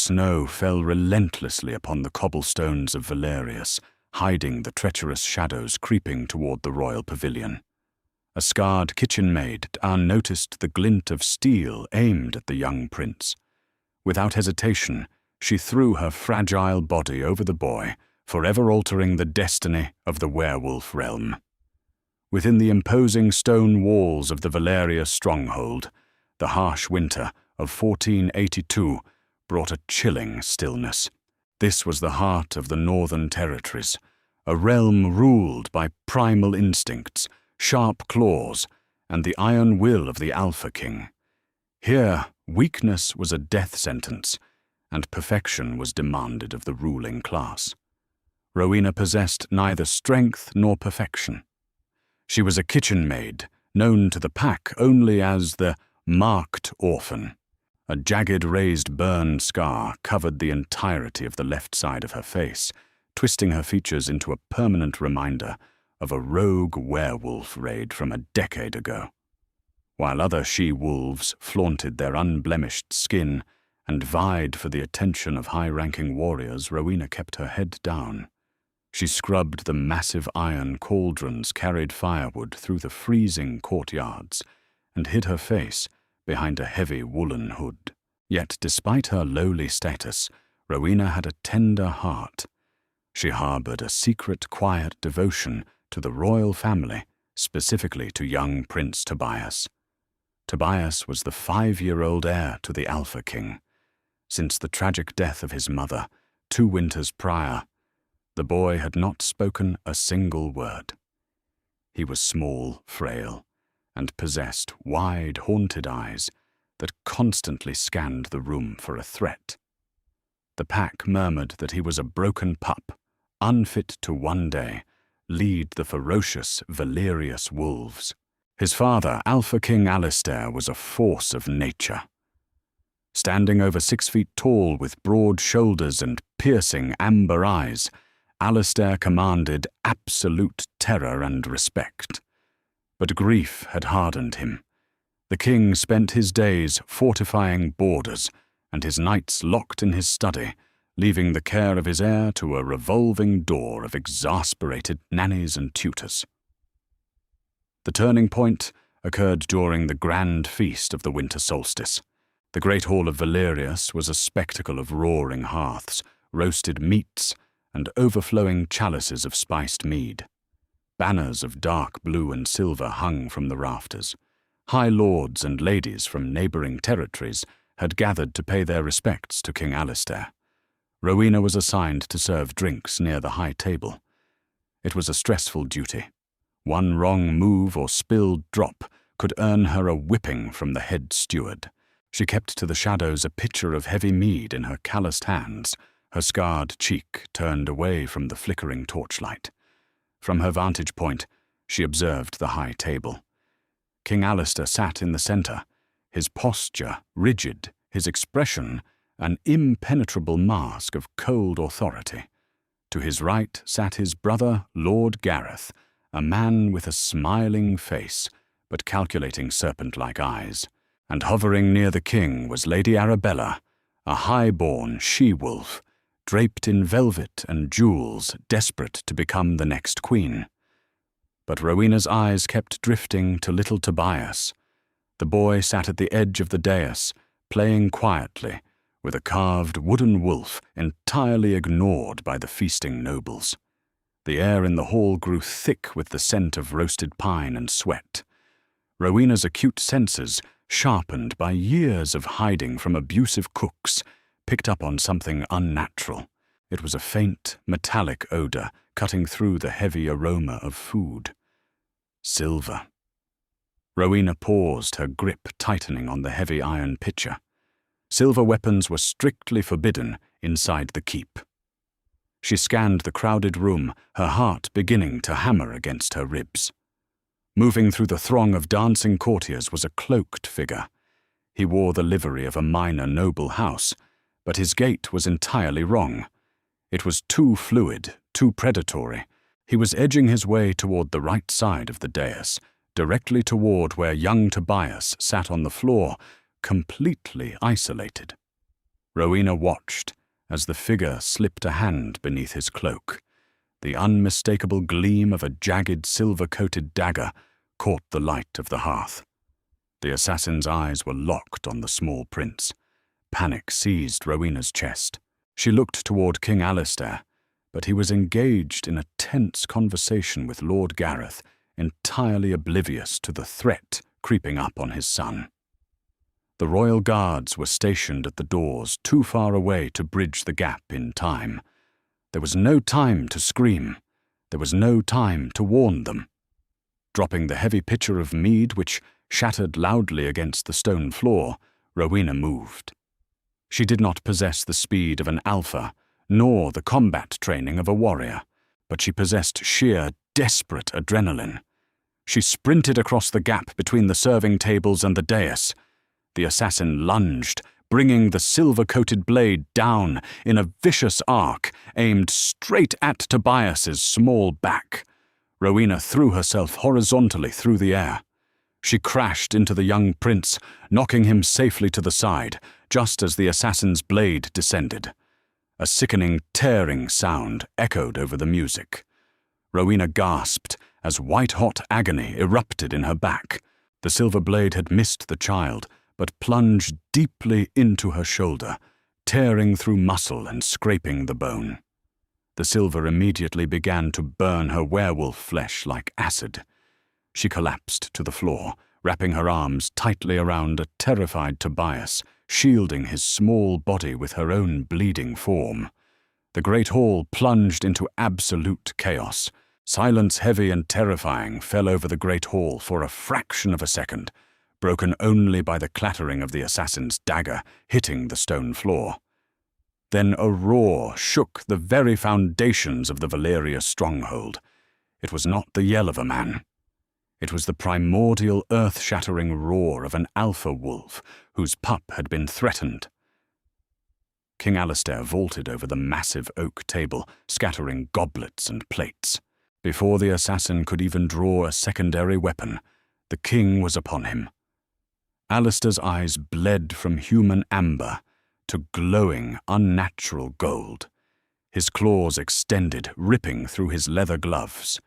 snow fell relentlessly upon the cobblestones of Valerius, hiding the treacherous shadows creeping toward the royal pavilion. A scarred kitchen maid noticed the glint of steel aimed at the young prince. Without hesitation, she threw her fragile body over the boy, forever altering the destiny of the werewolf realm. Within the imposing stone walls of the Valerius stronghold, the harsh winter of 1482 brought a chilling stillness. This was the heart of the northern territories, a realm ruled by primal instincts, sharp claws, and the iron will of the Alpha King. Here, weakness was a death sentence, and perfection was demanded of the ruling class. Rowena possessed neither strength nor perfection. She was a kitchen maid, known to the pack only as the marked Orphan. A jagged raised burn scar covered the entirety of the left side of her face, twisting her features into a permanent reminder of a rogue werewolf raid from a decade ago. While other she-wolves flaunted their unblemished skin and vied for the attention of high-ranking warriors, Rowena kept her head down. She scrubbed the massive iron cauldrons carried firewood through the freezing courtyards and hid her face behind a heavy woolen hood. Yet, despite her lowly status, Rowena had a tender heart. She harbored a secret, quiet devotion to the royal family, specifically to young Prince Tobias. Tobias was the 5-year-old heir to the Alpha King. Since the tragic death of his mother, 2 winters prior, the boy had not spoken a single word. He was small, frail, and possessed wide, haunted eyes that constantly scanned the room for a threat. The pack murmured that he was a broken pup, unfit to one day lead the ferocious Valerius wolves. His father, Alpha King Alistair, was a force of nature. Standing over 6 feet tall with broad shoulders and piercing amber eyes, Alistair commanded absolute terror and respect. But grief had hardened him. The king spent his days fortifying borders and his nights locked in his study, leaving the care of his heir to a revolving door of exasperated nannies and tutors. The turning point occurred during the grand feast of the winter solstice. The great hall of Valerius was a spectacle of roaring hearths, roasted meats, and overflowing chalices of spiced mead. Banners of dark blue and silver hung from the rafters. High lords and ladies from neighboring territories had gathered to pay their respects to King Alistair. Rowena was assigned to serve drinks near the high table. It was a stressful duty. One wrong move or spilled drop could earn her a whipping from the head steward. She kept to the shadows, a pitcher of heavy mead in her calloused hands, her scarred cheek turned away from the flickering torchlight. From her vantage point, she observed the high table. King Alistair sat in the center, his posture rigid, his expression an impenetrable mask of cold authority. To his right sat his brother, Lord Gareth, a man with a smiling face but calculating serpent-like eyes. And hovering near the king was Lady Arabella, a high-born she-wolf, draped in velvet and jewels, desperate to become the next queen. But Rowena's eyes kept drifting to little Tobias. The boy sat at the edge of the dais, playing quietly, with a carved wooden wolf entirely ignored by the feasting nobles. The air in the hall grew thick with the scent of roasted pine and sweat. Rowena's acute senses, sharpened by years of hiding from abusive cooks, picked up on something unnatural. It was a faint, metallic odor cutting through the heavy aroma of food. Silver. Rowena paused, her grip tightening on the heavy iron pitcher. Silver weapons were strictly forbidden inside the keep. She scanned the crowded room, her heart beginning to hammer against her ribs. Moving through the throng of dancing courtiers was a cloaked figure. He wore the livery of a minor noble house, but his gait was entirely wrong. It was too fluid, too predatory. He was edging his way toward the right side of the dais, directly toward where young Tobias sat on the floor, completely isolated. Rowena watched as the figure slipped a hand beneath his cloak. The unmistakable gleam of a jagged silver-coated dagger caught the light of the hearth. The assassin's eyes were locked on the small prince. Panic seized Rowena's chest. She looked toward King Alistair, but he was engaged in a tense conversation with Lord Gareth, entirely oblivious to the threat creeping up on his son. The royal guards were stationed at the doors, too far away to bridge the gap in time. There was no time to scream. There was no time to warn them. Dropping the heavy pitcher of mead, which shattered loudly against the stone floor, Rowena moved. She did not possess the speed of an alpha, nor the combat training of a warrior, but she possessed sheer, desperate adrenaline. She sprinted across the gap between the serving tables and the dais. The assassin lunged, bringing the silver-coated blade down in a vicious arc aimed straight at Tobias's small back. Rowena threw herself horizontally through the air. She crashed into the young prince, knocking him safely to the side, just as the assassin's blade descended. A sickening, tearing sound echoed over the music. Rowena gasped as white-hot agony erupted in her back. The silver blade had missed the child, but plunged deeply into her shoulder, tearing through muscle and scraping the bone. The silver immediately began to burn her werewolf flesh like acid. She collapsed to the floor, wrapping her arms tightly around a terrified Tobias, shielding his small body with her own bleeding form. The great hall plunged into absolute chaos. Silence heavy and terrifying fell over the great hall for a fraction of a second, broken only by the clattering of the assassin's dagger hitting the stone floor. Then a roar shook the very foundations of the Valeria stronghold. It was not the yell of a man. It was the primordial, earth-shattering roar of an alpha wolf whose pup had been threatened. King Alistair vaulted over the massive oak table, scattering goblets and plates. Before the assassin could even draw a secondary weapon, the king was upon him. Alistair's eyes bled from human amber to glowing, unnatural gold. His claws extended, ripping through his leather gloves.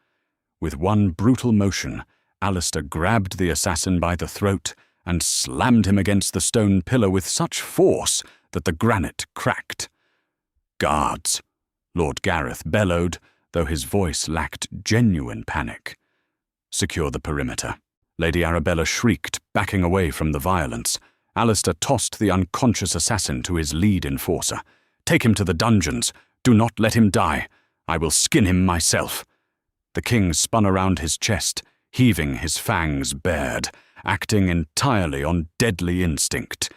With one brutal motion, Alistair grabbed the assassin by the throat and slammed him against the stone pillar with such force that the granite cracked. "Guards!" Lord Gareth bellowed, though his voice lacked genuine panic. "Secure the perimeter." Lady Arabella shrieked, backing away from the violence. Alistair tossed the unconscious assassin to his lead enforcer. "Take him to the dungeons. Do not let him die. I will skin him myself." The king spun around his chest, heaving his fangs bared, acting entirely on deadly instinct.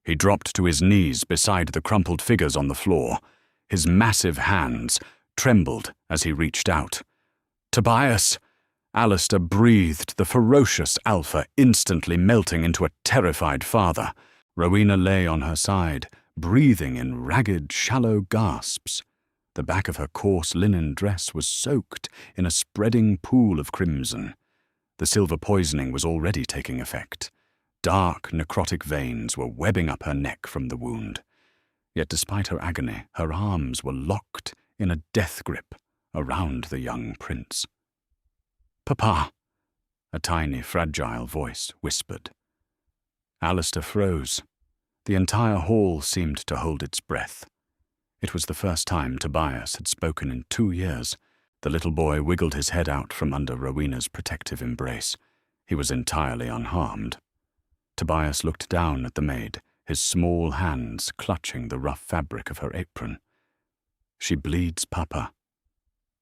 He dropped to his knees beside the crumpled figures on the floor. His massive hands trembled as he reached out. "Tobias!" Alistair breathed, the ferocious alpha instantly melting into a terrified father. Rowena lay on her side, breathing in ragged, shallow gasps. The back of her coarse linen dress was soaked in a spreading pool of crimson. The silver poisoning was already taking effect. Dark, necrotic veins were webbing up her neck from the wound. Yet despite her agony, her arms were locked in a death grip around the young prince. "Papa," a tiny, fragile voice whispered. Alistair froze. The entire hall seemed to hold its breath. It was the first time Tobias had spoken in 2 years. The little boy wiggled his head out from under Rowena's protective embrace. He was entirely unharmed. Tobias looked down at the maid, his small hands clutching the rough fabric of her apron. "She bleeds, Papa.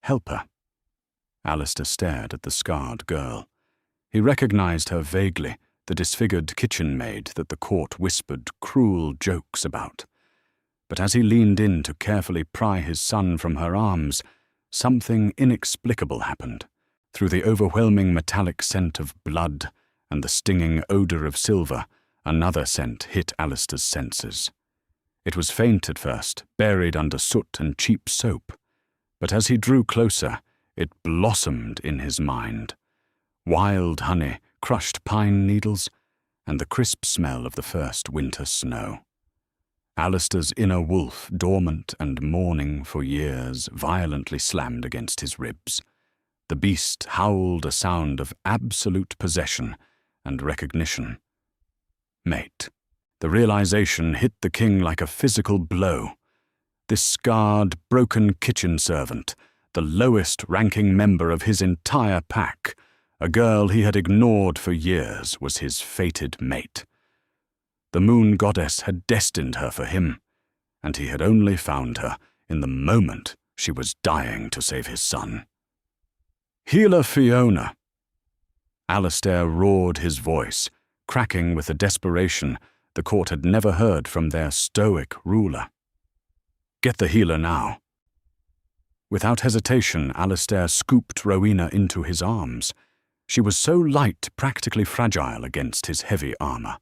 Help her." Alistair stared at the scarred girl. He recognized her vaguely, the disfigured kitchen maid that the court whispered cruel jokes about. But as he leaned in to carefully pry his son from her arms, something inexplicable happened. Through the overwhelming metallic scent of blood and the stinging odor of silver, another scent hit Alistair's senses. It was faint at first, buried under soot and cheap soap, but as he drew closer, it blossomed in his mind. Wild honey, crushed pine needles, and the crisp smell of the first winter snow. Alistair's inner wolf, dormant and mourning for years, violently slammed against his ribs. The beast howled a sound of absolute possession and recognition. Mate. The realization hit the king like a physical blow. This scarred, broken kitchen servant, the lowest-ranking member of his entire pack, a girl he had ignored for years, was his fated mate. The moon goddess had destined her for him, and he had only found her in the moment she was dying to save his son. "Healer Fiona!" Alistair roared his voice, cracking with a desperation the court had never heard from their stoic ruler. "Get the healer now." Without hesitation, Alistair scooped Rowena into his arms. She was so light, practically fragile against his heavy armor.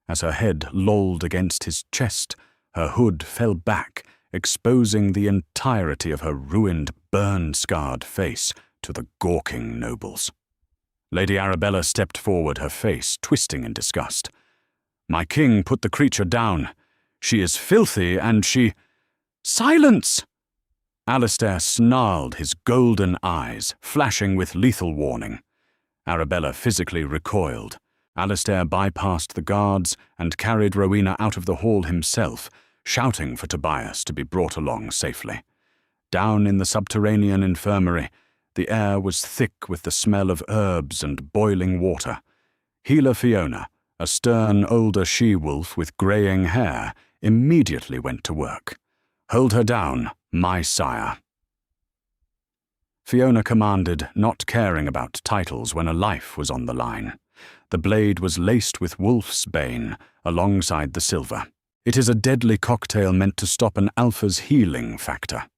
As her head lolled against his chest, her hood fell back, exposing the entirety of her ruined, burn-scarred face to the gawking nobles. Lady Arabella stepped forward, her face twisting in disgust. "My king put the creature down. She is filthy and she—" "Silence!" Alistair snarled, his golden eyes flashing with lethal warning. Arabella physically recoiled. Alistair bypassed the guards and carried Rowena out of the hall himself, shouting for Tobias to be brought along safely. Down in the subterranean infirmary, the air was thick with the smell of herbs and boiling water. Healer Fiona, a stern older she-wolf with greying hair, immediately went to work. "Hold her down, my sire." Fiona commanded, not caring about titles when a life was on the line. The blade was laced with wolf's bane alongside the silver. It is a deadly cocktail meant to stop an alpha's healing factor.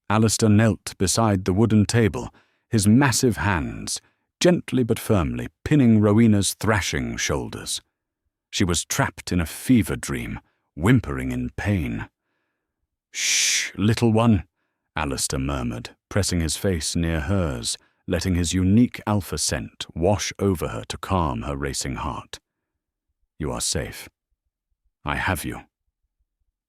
Alistair knelt beside the wooden table, his massive hands, gently but firmly, pinning Rowena's thrashing shoulders. She was trapped in a fever dream, whimpering in pain. "Shh, little one," Alistair murmured, pressing his face near hers, letting his unique alpha scent wash over her to calm her racing heart. "You are safe. I have you."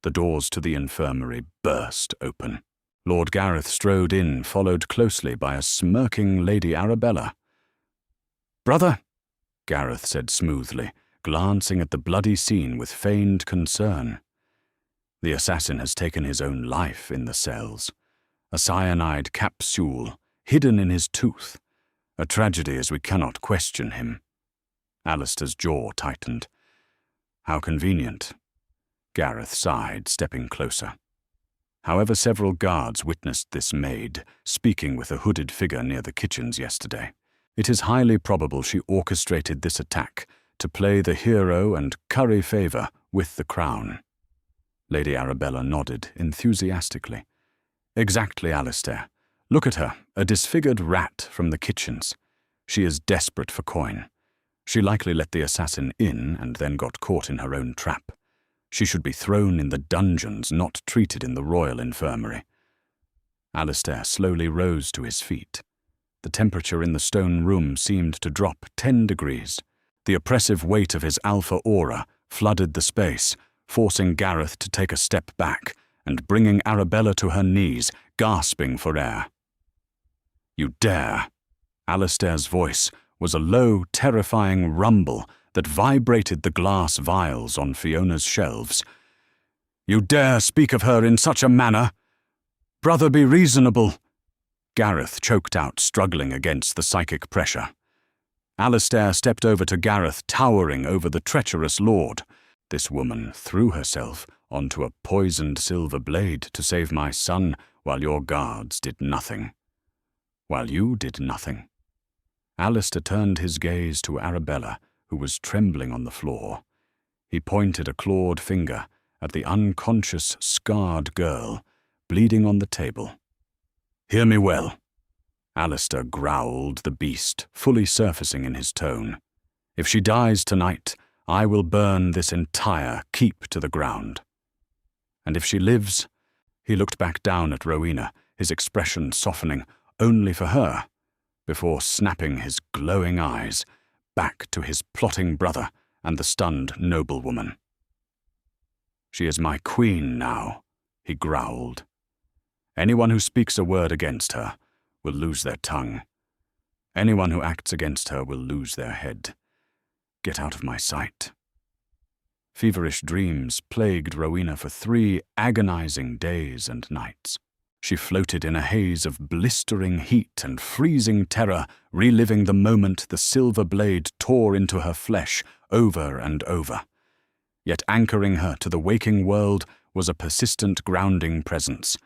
The doors to the infirmary burst open. Lord Gareth strode in, followed closely by a smirking Lady Arabella. "Brother," Gareth said smoothly, glancing at the bloody scene with feigned concern. "The assassin has taken his own life in the cells. A cyanide capsule hidden in his tooth. A tragedy as we cannot question him." Alistair's jaw tightened. "How convenient." Gareth sighed, stepping closer. However, several guards witnessed this maid speaking with a hooded figure near the kitchens yesterday. It is highly probable she orchestrated this attack to play the hero and curry favor with the crown. Lady Arabella nodded enthusiastically. "Exactly, Alistair. Look at her, a disfigured rat from the kitchens. She is desperate for coin. She likely let the assassin in and then got caught in her own trap. She should be thrown in the dungeons, not treated in the royal infirmary." Alistair slowly rose to his feet. The temperature in the stone room seemed to drop 10 degrees. The oppressive weight of his alpha aura flooded the space, forcing Gareth to take a step back and bringing Arabella to her knees, gasping for air. "You dare!" Alistair's voice was a low, terrifying rumble that vibrated the glass vials on Fiona's shelves. "You dare speak of her in such a manner? Brother, be reasonable." Gareth choked out, struggling against the psychic pressure. Alistair stepped over to Gareth, towering over the treacherous lord. "This woman threw herself onto a poisoned silver blade to save my son while your guards did nothing. While you did nothing." Alistair turned his gaze to Arabella, who was trembling on the floor. He pointed a clawed finger at the unconscious, scarred girl, bleeding on the table. "Hear me well." Alistair growled, the beast fully surfacing in his tone. "If she dies tonight, I will burn this entire keep to the ground. And if she lives—" He looked back down at Rowena, his expression softening only for her, before snapping his glowing eyes back to his plotting brother and the stunned noblewoman. She is my queen now, he growled. Anyone who speaks a word against her will lose their tongue. Anyone who acts against her will lose their head. Get out of my sight. Feverish dreams plagued Rowena for 3 agonizing days and nights. She floated in a haze of blistering heat and freezing terror, reliving the moment the silver blade tore into her flesh over and over. Yet anchoring her to the waking world was a persistent grounding presence,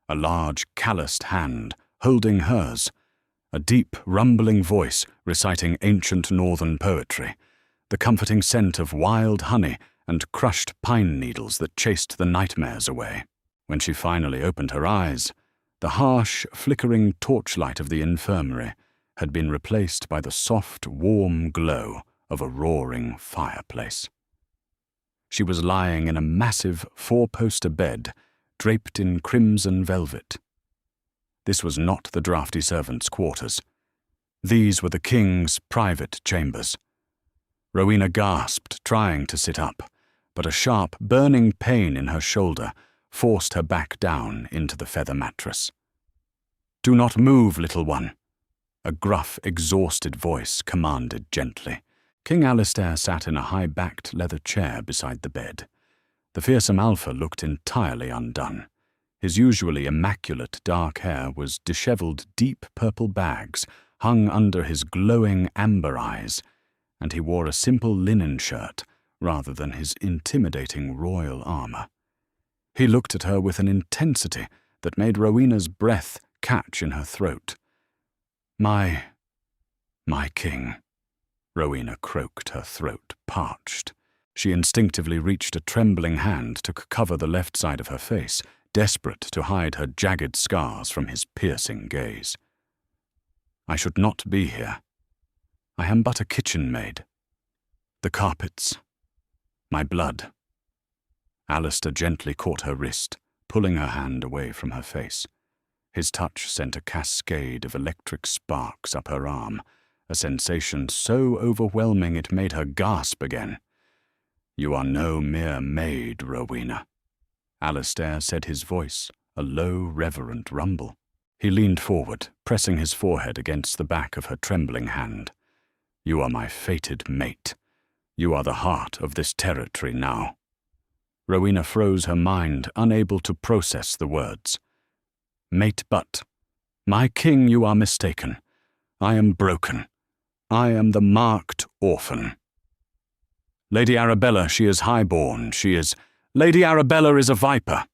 a large calloused hand holding hers, a deep rumbling voice reciting ancient northern poetry, the comforting scent of wild honey and crushed pine needles that chased the nightmares away. When she finally opened her eyes, the harsh, flickering torchlight of the infirmary had been replaced by the soft, warm glow of a roaring fireplace. She was lying in a massive 4-poster bed draped in crimson velvet. This was not the drafty servants' quarters. These were the king's private chambers. Rowena gasped, trying to sit up, but a sharp, burning pain in her shoulder forced her back down into the feather mattress. "Do not move, little one," a gruff, exhausted voice commanded gently. King Alistair sat in a high-backed leather chair beside the bed. The fearsome alpha looked entirely undone. His usually immaculate dark hair was dishevelled deep purple bags hung under his glowing amber eyes, and he wore a simple linen shirt rather than his intimidating royal armour. He looked at her with an intensity that made Rowena's breath catch in her throat. My king," Rowena croaked, her throat parched. She instinctively reached a trembling hand to cover the left side of her face, desperate to hide her jagged scars from his piercing gaze. "I should not be here. I am but a kitchen maid. The carpets. My blood." Alistair gently caught her wrist, pulling her hand away from her face. His touch sent a cascade of electric sparks up her arm, a sensation so overwhelming it made her gasp again. "You are no mere maid, Rowena," Alistair said, his voice a low, reverent rumble. He leaned forward, pressing his forehead against the back of her trembling hand. "You are my fated mate. You are the heart of this territory now." Rowena froze her mind, unable to process the words. "Mate, but my king, you are mistaken. I am broken. I am the marked orphan." "Lady Arabella, she is highborn, she is—" "Lady Arabella is a viper,"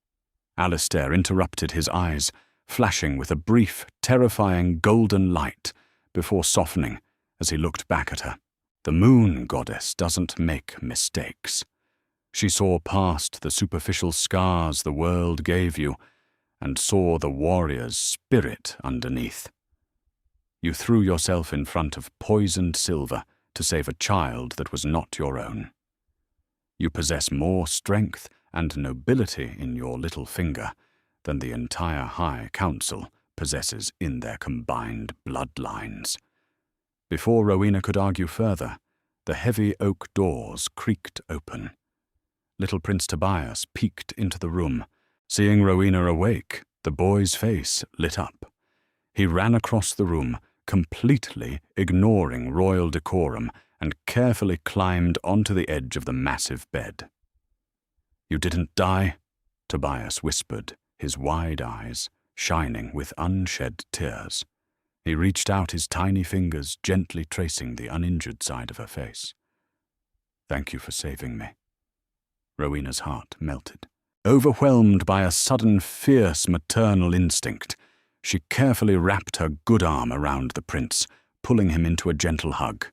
Alistair interrupted, his eyes flashing with a brief, terrifying golden light before softening as he looked back at her. "The moon goddess doesn't make mistakes." She saw past the superficial scars the world gave you and saw the warrior's spirit underneath. You threw yourself in front of poisoned silver to save a child that was not your own. You possess more strength and nobility in your little finger than the entire High Council possesses in their combined bloodlines. Before Rowena could argue further, the heavy oak doors creaked open. Little Prince Tobias peeked into the room. Seeing Rowena awake, the boy's face lit up. He ran across the room, completely ignoring royal decorum, and carefully climbed onto the edge of the massive bed. "You didn't die?" Tobias whispered, his wide eyes shining with unshed tears. He reached out his tiny fingers, gently tracing the uninjured side of her face. "Thank you for saving me." Rowena's heart melted. Overwhelmed by a sudden fierce maternal instinct, she carefully wrapped her good arm around the prince, pulling him into a gentle hug.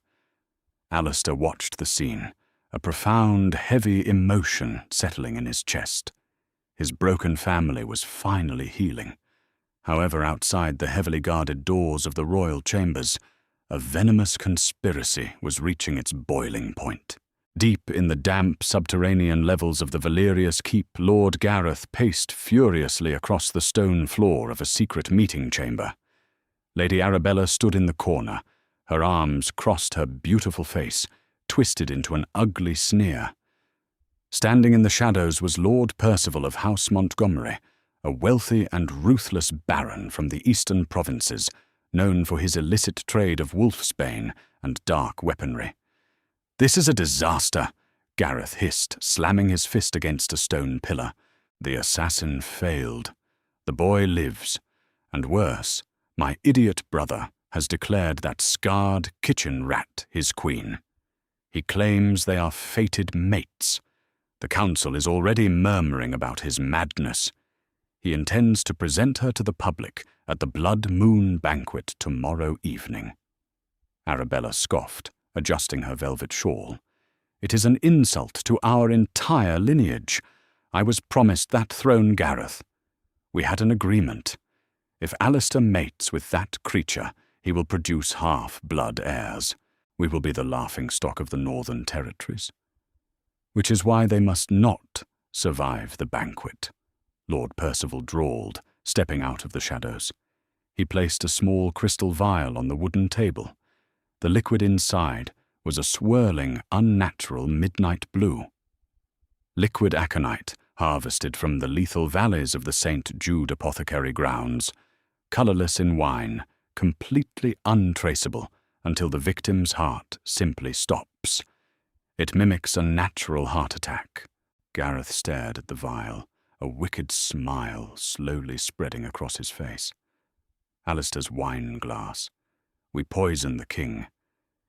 Alistair watched the scene, a profound, heavy emotion settling in his chest. His broken family was finally healing. However, outside the heavily guarded doors of the royal chambers, a venomous conspiracy was reaching its boiling point. Deep in the damp subterranean levels of the Valerius Keep, Lord Gareth paced furiously across the stone floor of a secret meeting chamber. Lady Arabella stood in the corner, her arms crossed her beautiful face, twisted into an ugly sneer. Standing in the shadows was Lord Percival of House Montgomery, a wealthy and ruthless baron from the eastern provinces, known for his illicit trade of wolfsbane and dark weaponry. "This is a disaster," Gareth hissed, slamming his fist against a stone pillar. "The assassin failed. The boy lives. And worse, my idiot brother has declared that scarred kitchen rat his queen. He claims they are fated mates. The council is already murmuring about his madness. He intends to present her to the public at the Blood Moon banquet tomorrow evening." Arabella scoffed, adjusting her velvet shawl. "It is an insult to our entire lineage. I was promised that throne, Gareth. We had an agreement. If Alistair mates with that creature, he will produce half-blood heirs. We will be the laughingstock of the Northern Territories. Which is why they must not survive the banquet," Lord Percival drawled, stepping out of the shadows. He placed a small crystal vial on the wooden table. The liquid inside was a swirling, unnatural midnight blue. Liquid aconite, harvested from the lethal valleys of the St. Jude apothecary grounds, colourless in wine, completely untraceable until the victim's heart simply stops. It mimics a natural heart attack. Gareth stared at the vial, a wicked smile slowly spreading across his face. Alistair's wine glass. We poison the king.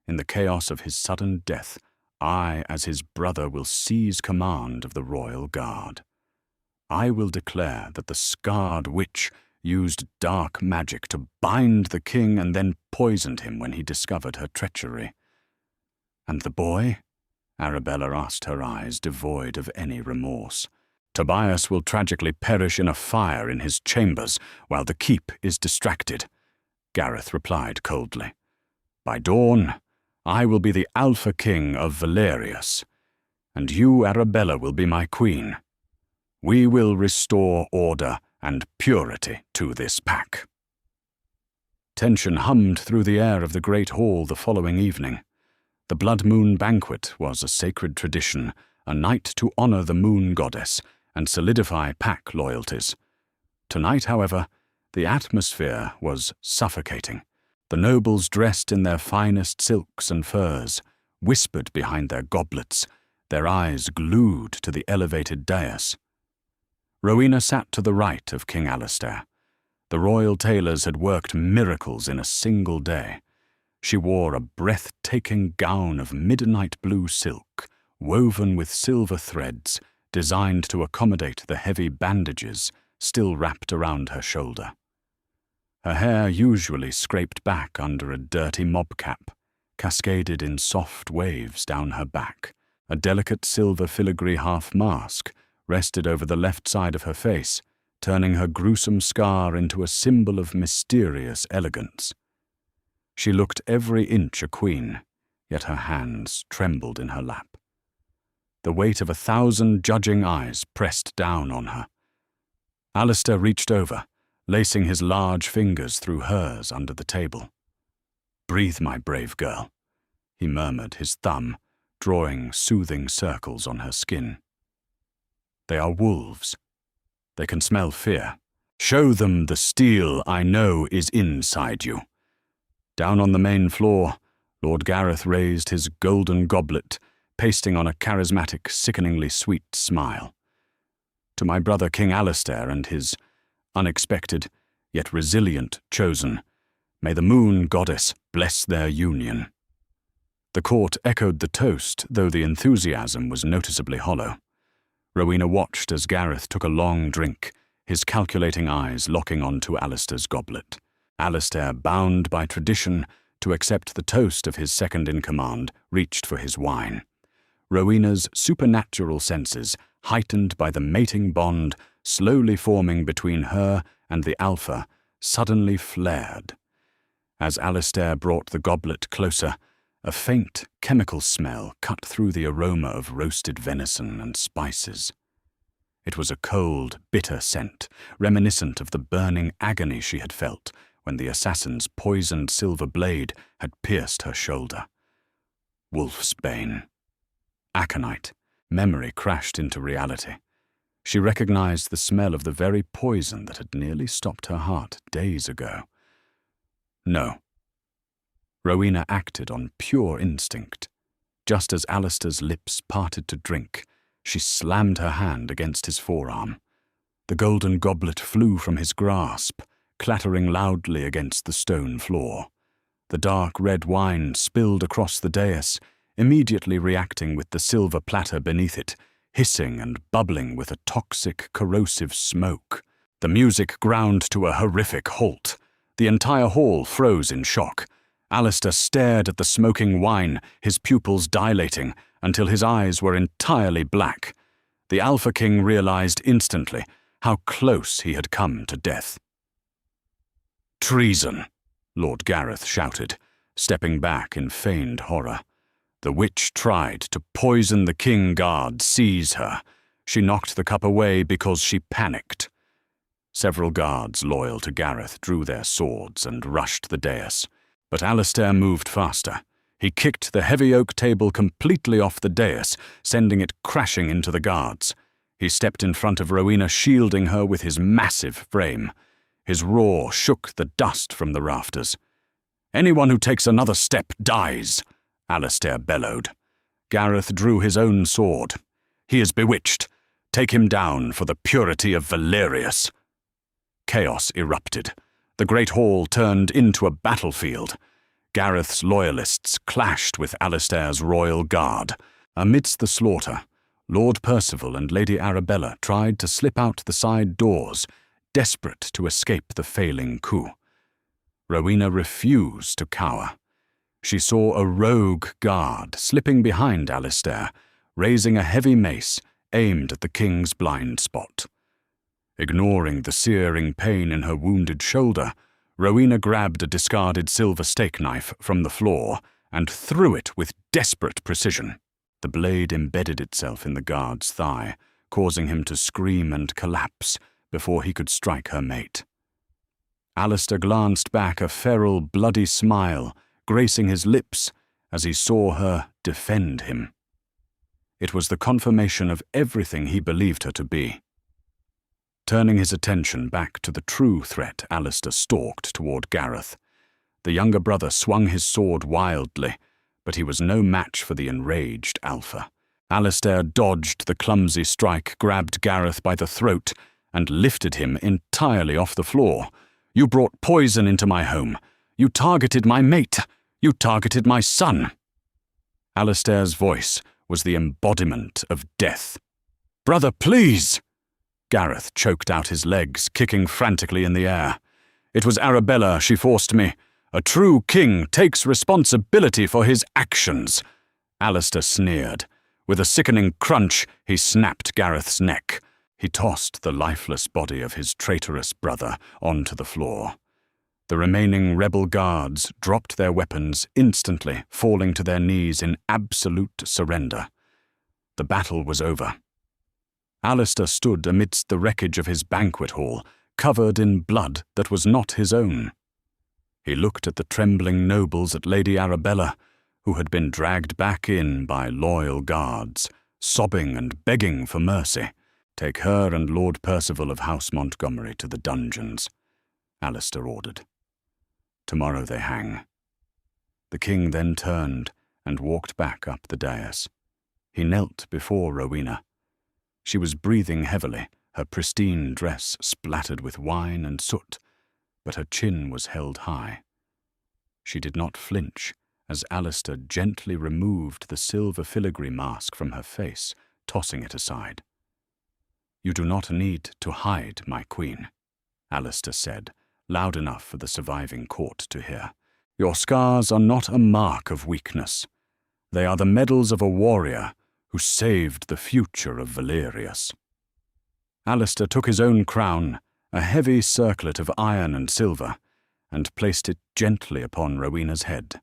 In the chaos of his sudden death, I, as his brother, will seize command of the royal guard. I will declare that the scarred witch used dark magic to bind the king and then poisoned him when he discovered her treachery. And the boy? Arabella asked, her eyes devoid of any remorse. Tobias will tragically perish in a fire in his chambers while the keep is distracted, Gareth replied coldly. By dawn, I will be the Alpha King of Valerius, and you, Arabella, will be my queen. We will restore order and purity to this pack. Tension hummed through the air of the great hall the following evening. The Blood Moon banquet was a sacred tradition, a night to honor the moon goddess and solidify pack loyalties. Tonight, however, the atmosphere was suffocating. The nobles, dressed in their finest silks and furs, whispered behind their goblets, their eyes glued to the elevated dais. Rowena sat to the right of King Alistair. The royal tailors had worked miracles in a single day. She wore a breathtaking gown of midnight blue silk, woven with silver threads, designed to accommodate the heavy bandages still wrapped around her shoulder. Her hair, usually scraped back under a dirty mob cap, cascaded in soft waves down her back. A delicate silver filigree half-mask rested over the left side of her face, turning her gruesome scar into a symbol of mysterious elegance. She looked every inch a queen, yet her hands trembled in her lap. The weight of 1,000 judging eyes pressed down on her. Alistair reached over, lacing his large fingers through hers under the table. "Breathe, my brave girl," he murmured, his thumb drawing soothing circles on her skin. "They are wolves. They can smell fear. Show them the steel I know is inside you." Down on the main floor, Lord Gareth raised his golden goblet, pasting on a charismatic, sickeningly sweet smile. "To my brother King Alistair and his unexpected, yet resilient chosen, may the moon goddess bless their union." The court echoed the toast, though the enthusiasm was noticeably hollow. Rowena watched as Gareth took a long drink, his calculating eyes locking onto Alistair's goblet. Alistair, bound by tradition to accept the toast of his second-in-command, reached for his wine. Rowena's supernatural senses, heightened by the mating bond slowly forming between her and the Alpha, suddenly flared. As Alistair brought the goblet closer, a faint chemical smell cut through the aroma of roasted venison and spices. It was a cold, bitter scent, reminiscent of the burning agony she had felt when the assassin's poisoned silver blade had pierced her shoulder. Wolfsbane. Aconite, Memory crashed into reality. She recognized the smell of the very poison that had nearly stopped her heart days ago. No. Rowena acted on pure instinct. Just as Alistair's lips parted to drink, she slammed her hand against his forearm. The golden goblet flew from his grasp, clattering loudly against the stone floor. The dark red wine spilled across the dais, immediately reacting with the silver platter beneath it, hissing and bubbling with a toxic, corrosive smoke. The music ground to a horrific halt. The entire hall froze in shock. Alistair stared at the smoking wine, his pupils dilating, until his eyes were entirely black. The Alpha King realized instantly how close he had come to death. "Treason!" Lord Gareth shouted, stepping back in feigned horror. The witch tried to poison the king guard, seize her. She knocked the cup away because she panicked. Several guards loyal to Gareth drew their swords and rushed the dais. But Alistair moved faster. He kicked the heavy oak table completely off the dais, sending it crashing into the guards. He stepped in front of Rowena, shielding her with his massive frame. His roar shook the dust from the rafters. "Anyone who takes another step dies," Alistair bellowed. Gareth drew his own sword. "He is bewitched. Take him down for the purity of Valerius." Chaos erupted. The great hall turned into a battlefield. Gareth's loyalists clashed with Alistair's royal guard. Amidst the slaughter, Lord Percival and Lady Arabella tried to slip out the side doors, desperate to escape the failing coup. Rowena refused to cower. She saw a rogue guard slipping behind Alistair, raising a heavy mace aimed at the king's blind spot. Ignoring the searing pain in her wounded shoulder, Rowena grabbed a discarded silver steak knife from the floor and threw it with desperate precision. The blade embedded itself in the guard's thigh, causing him to scream and collapse before he could strike her mate. Alistair glanced back, a feral, bloody smile gracing his lips as he saw her defend him. It was the confirmation of everything he believed her to be. Turning his attention back to the true threat, Alistair stalked toward Gareth. The younger brother swung his sword wildly, but he was no match for the enraged Alpha. Alistair dodged the clumsy strike, grabbed Gareth by the throat, and lifted him entirely off the floor. "You brought poison into my home. You targeted my mate. You targeted my son." Alistair's voice was the embodiment of death. "Brother, please!" Gareth choked out his legs, kicking frantically in the air. "It was Arabella, she forced me. A true king takes responsibility for his actions." Alistair sneered. With a sickening crunch, he snapped Gareth's neck. He tossed the lifeless body of his traitorous brother onto the floor. The remaining rebel guards dropped their weapons instantly, falling to their knees in absolute surrender. The battle was over. Alistair stood amidst the wreckage of his banquet hall, covered in blood that was not his own. He looked at the trembling nobles, at Lady Arabella, who had been dragged back in by loyal guards, sobbing and begging for mercy. "Take her and Lord Percival of House Montgomery to the dungeons," Alistair ordered. "Tomorrow they hang." The king then turned and walked back up the dais. He knelt before Rowena. She was breathing heavily, her pristine dress splattered with wine and soot, but her chin was held high. She did not flinch as Alistair gently removed the silver filigree mask from her face, tossing it aside. "You do not need to hide, my queen," Alistair said, loud enough for the surviving court to hear. "Your scars are not a mark of weakness. They are the medals of a warrior who saved the future of Valerius." Alistair took his own crown, a heavy circlet of iron and silver, and placed it gently upon Rowena's head.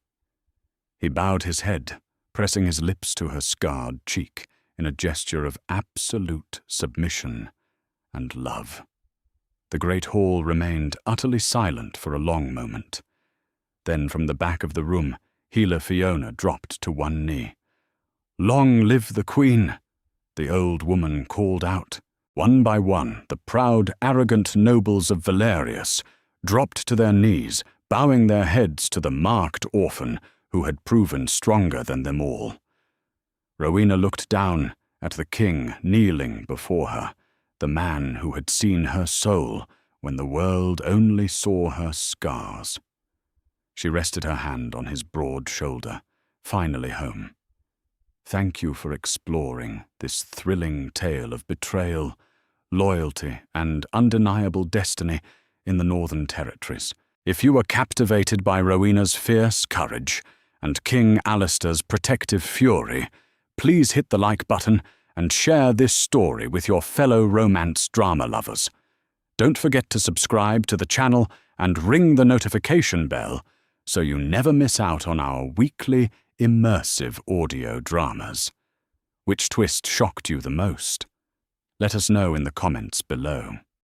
He bowed his head, pressing his lips to her scarred cheek in a gesture of absolute submission and love. The great hall remained utterly silent for a long moment. Then from the back of the room, Healer Fiona dropped to one knee. "Long live the Queen!" the old woman called out. One by one, the proud, arrogant nobles of Valerius dropped to their knees, bowing their heads to the marked orphan who had proven stronger than them all. Rowena looked down at the king kneeling before her, the man who had seen her soul when the world only saw her scars. She rested her hand on his broad shoulder, finally home. Thank you for exploring this thrilling tale of betrayal, loyalty, and undeniable destiny in the Northern Territories. If you were captivated by Rowena's fierce courage and King Alistair's protective fury, please hit the like button and share this story with your fellow romance drama lovers. Don't forget to subscribe to the channel and ring the notification bell so you never miss out on our weekly immersive audio dramas. Which twist shocked you the most? Let us know in the comments below.